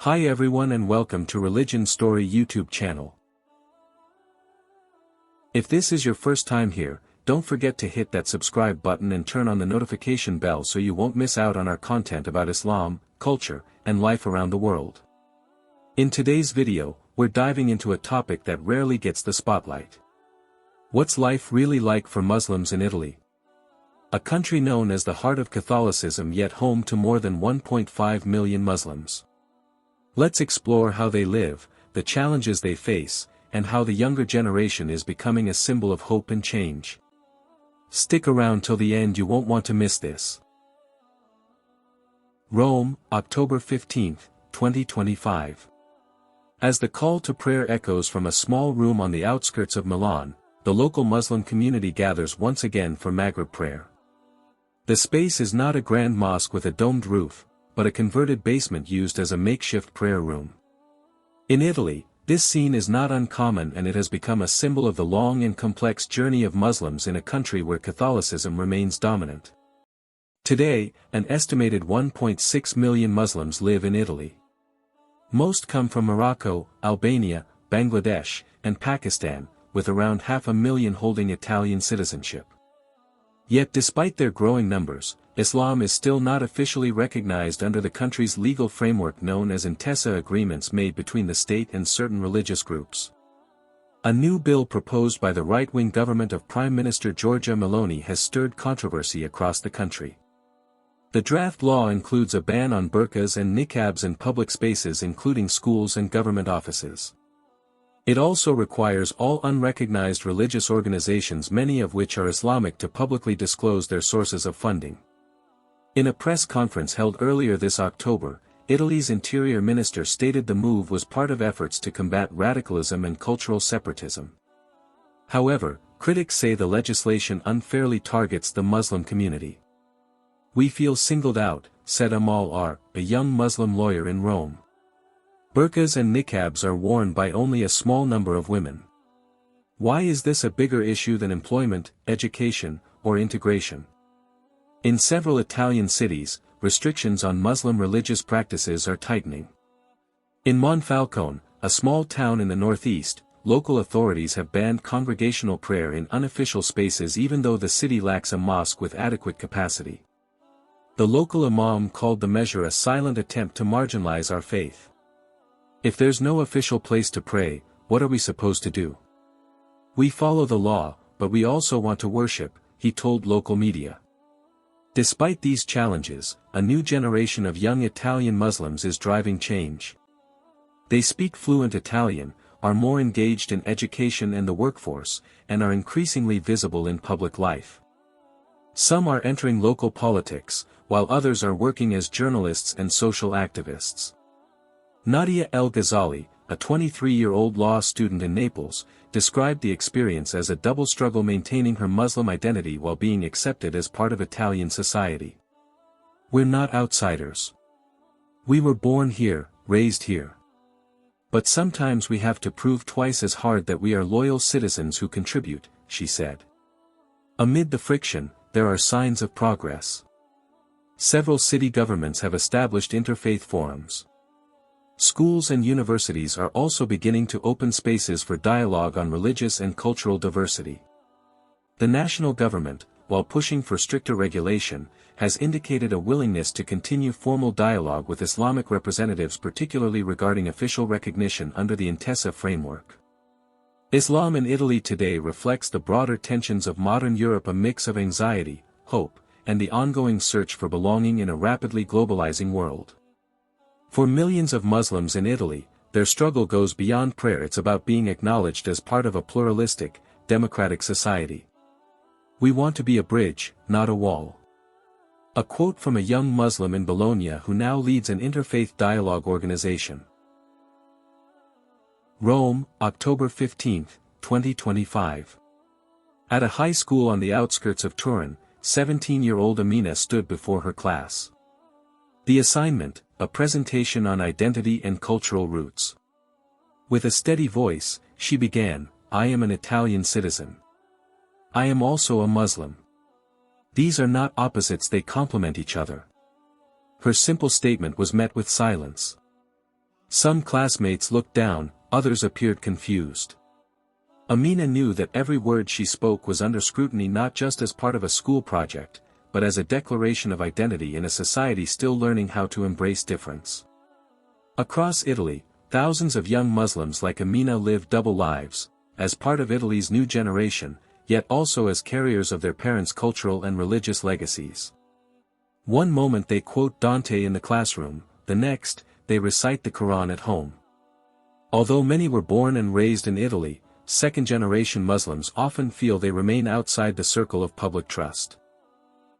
Hi everyone and welcome to Religion Story YouTube channel. If this is your first time here, don't forget to hit that subscribe button and turn on the notification bell so you won't miss out on our content about Islam, culture, and life around the world. In today's video, we're diving into a topic that rarely gets the spotlight. What's life really like for Muslims in Italy? A country known as the heart of Catholicism yet home to more than 1.5 million Muslims. Let's explore how they live, the challenges they face, and how the younger generation is becoming a symbol of hope and change. Stick around till the end, you won't want to miss this. Rome, October 15, 2025. As the call to prayer echoes from a small room on the outskirts of Milan, the local Muslim community gathers once again for Maghrib prayer. The space is not a grand mosque with a domed roof, but a converted basement used as a makeshift prayer room. In Italy, this scene is not uncommon and it has become a symbol of the long and complex journey of Muslims in a country where Catholicism remains dominant. Today, an estimated 1.6 million Muslims live in Italy. Most come from Morocco, Albania, Bangladesh, and Pakistan, with around 500,000 holding Italian citizenship. Yet despite their growing numbers, Islam is still not officially recognized under the country's legal framework known as intesa agreements made between the state and certain religious groups. A new bill proposed by the right-wing government of Prime Minister Giorgia Meloni has stirred controversy across the country. The draft law includes a ban on burqas and niqabs in public spaces including schools and government offices. It also requires all unrecognized religious organizations, many of which are Islamic, to publicly disclose their sources of funding. In a press conference held earlier this October, Italy's Interior Minister stated the move was part of efforts to combat radicalism and cultural separatism. However, critics say the legislation unfairly targets the Muslim community. "We feel singled out," said Amal R., a young Muslim lawyer in Rome. Burqas and niqabs are worn by only a small number of women. Why is this a bigger issue than employment, education, or integration? In several Italian cities, restrictions on Muslim religious practices are tightening. In Monfalcone, a small town in the northeast, local authorities have banned congregational prayer in unofficial spaces even though the city lacks a mosque with adequate capacity. The local imam called the measure a silent attempt to marginalize our faith. "If there's no official place to pray, what are we supposed to do? We follow the law, but we also want to worship," he told local media. Despite these challenges, a new generation of young Italian Muslims is driving change. They speak fluent Italian, are more engaged in education and the workforce, and are increasingly visible in public life. Some are entering local politics, while others are working as journalists and social activists. Nadia El Ghazali, a 23-year-old law student in Naples, described the experience as a double struggle, maintaining her Muslim identity while being accepted as part of Italian society. "We're not outsiders. We were born here, raised here. But sometimes we have to prove twice as hard that we are loyal citizens who contribute," she said. Amid the friction, there are signs of progress. Several city governments have established interfaith forums. Schools and universities are also beginning to open spaces for dialogue on religious and cultural diversity. The national government, while pushing for stricter regulation, has indicated a willingness to continue formal dialogue with Islamic representatives, particularly regarding official recognition under the Intesa framework. Islam in Italy today reflects the broader tensions of modern Europe, a mix of anxiety, hope, and the ongoing search for belonging in a rapidly globalizing world. For millions of Muslims in Italy, their struggle goes beyond prayer. It's about being acknowledged as part of a pluralistic, democratic society. "We want to be a bridge, not a wall." A quote from a young Muslim in Bologna who now leads an interfaith dialogue organization. Rome, October 15, 2025. At a high school on the outskirts of Turin, 17-year-old Amina stood before her class. The assignment, a presentation on identity and cultural roots. With a steady voice, she began, "I am an Italian citizen. I am also a Muslim. These are not opposites, they complement each other." Her simple statement was met with silence. Some classmates looked down, others appeared confused. Amina knew that every word she spoke was under scrutiny, not just as part of a school project, but as a declaration of identity in a society still learning how to embrace difference. Across Italy, thousands of young Muslims like Amina live double lives, as part of Italy's new generation, yet also as carriers of their parents' cultural and religious legacies. One moment they quote Dante in the classroom, the next, they recite the Quran at home. Although many were born and raised in Italy, second-generation Muslims often feel they remain outside the circle of public trust.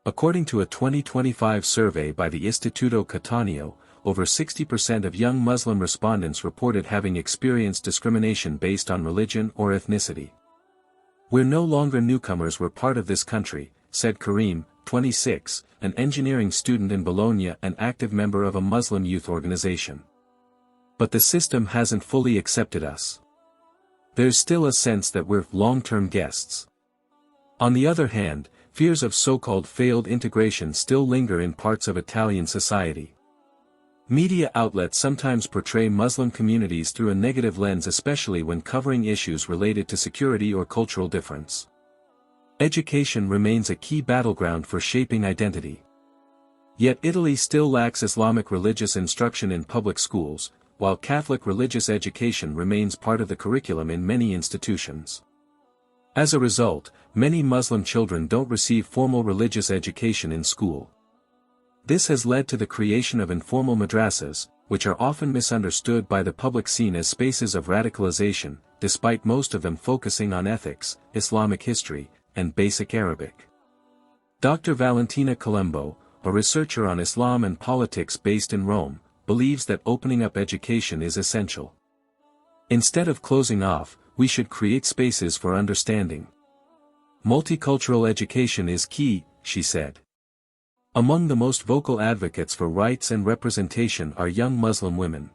According to a 2025 survey by the Istituto Cattaneo, over 60% of young Muslim respondents reported having experienced discrimination based on religion or ethnicity. "We're no longer newcomers, we're part of this country," said Karim, 26, an engineering student in Bologna and active member of a Muslim youth organization. "But the system hasn't fully accepted us. There's still a sense that we're long-term guests." On the other hand, fears of so-called failed integration still linger in parts of Italian society. Media outlets sometimes portray Muslim communities through a negative lens, especially when covering issues related to security or cultural difference. Education remains a key battleground for shaping identity. Yet Italy still lacks Islamic religious instruction in public schools, while Catholic religious education remains part of the curriculum in many institutions. As a result, many Muslim children don't receive formal religious education in school. This has led to the creation of informal madrasas, which are often misunderstood by the public scene as spaces of radicalization, despite most of them focusing on ethics, Islamic history, and basic Arabic. Dr. Valentina Colombo, a researcher on Islam and politics based in Rome, believes that opening up education is essential. Instead of closing off, we should create spaces for understanding. Multicultural education is key, she said. Among the most vocal advocates for rights and representation are young Muslim women.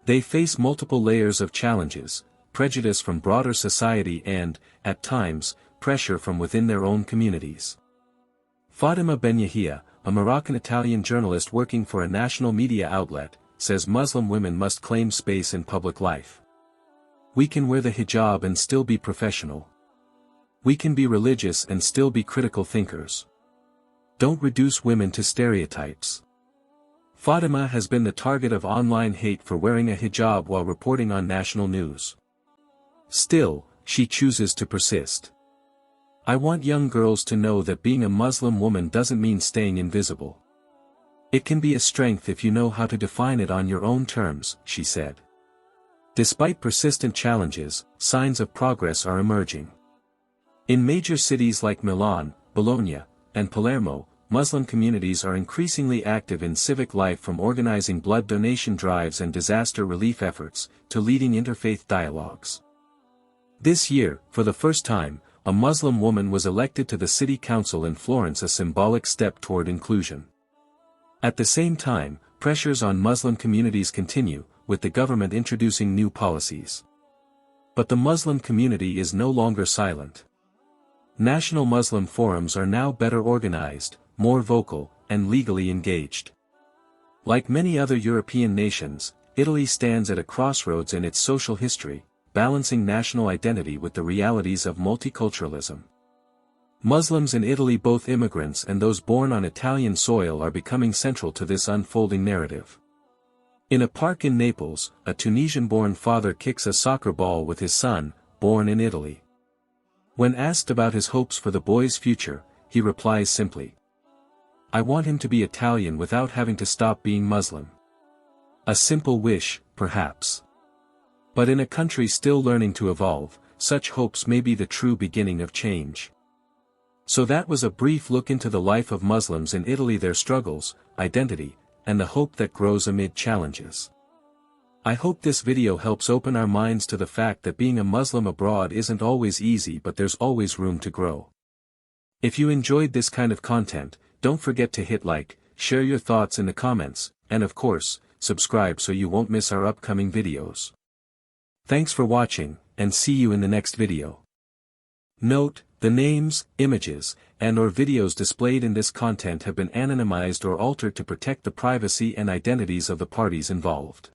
They face multiple layers of challenges, prejudice from broader society and, at times, pressure from within their own communities. Fatima Benyahia, a Moroccan-Italian journalist working for a national media outlet, says Muslim women must claim space in public life. "We can wear the hijab and still be professional. We can be religious and still be critical thinkers. Don't reduce women to stereotypes." Fatima has been the target of online hate for wearing a hijab while reporting on national news. Still, she chooses to persist. "I want young girls to know that being a Muslim woman doesn't mean staying invisible. It can be a strength if you know how to define it on your own terms," she said. Despite persistent challenges, signs of progress are emerging. In major cities like Milan, Bologna, and Palermo, Muslim communities are increasingly active in civic life, from organizing blood donation drives and disaster relief efforts, to leading interfaith dialogues. This year, for the first time, a Muslim woman was elected to the city council in Florence, a symbolic step toward inclusion. At the same time, pressures on Muslim communities continue, with the government introducing new policies. But the Muslim community is no longer silent. National Muslim forums are now better organized, more vocal, and legally engaged. Like many other European nations, Italy stands at a crossroads in its social history, balancing national identity with the realities of multiculturalism. Muslims in Italy, both immigrants and those born on Italian soil, are becoming central to this unfolding narrative. In a park in Naples, a Tunisian-born father kicks a soccer ball with his son, born in Italy. When asked about his hopes for the boy's future, he replies simply, "I want him to be Italian without having to stop being Muslim." A simple wish, perhaps. But in a country still learning to evolve, such hopes may be the true beginning of change. So that was a brief look into the life of Muslims in Italy, their struggles, identity, and the hope that grows amid challenges. I hope this video helps open our minds to the fact that being a Muslim abroad isn't always easy, but there's always room to grow. If you enjoyed this kind of content, don't forget to hit like, share your thoughts in the comments, and of course, subscribe so you won't miss our upcoming videos. Thanks for watching, and see you in the next video. Note, the names, images, and/or videos displayed in this content have been anonymized or altered to protect the privacy and identities of the parties involved.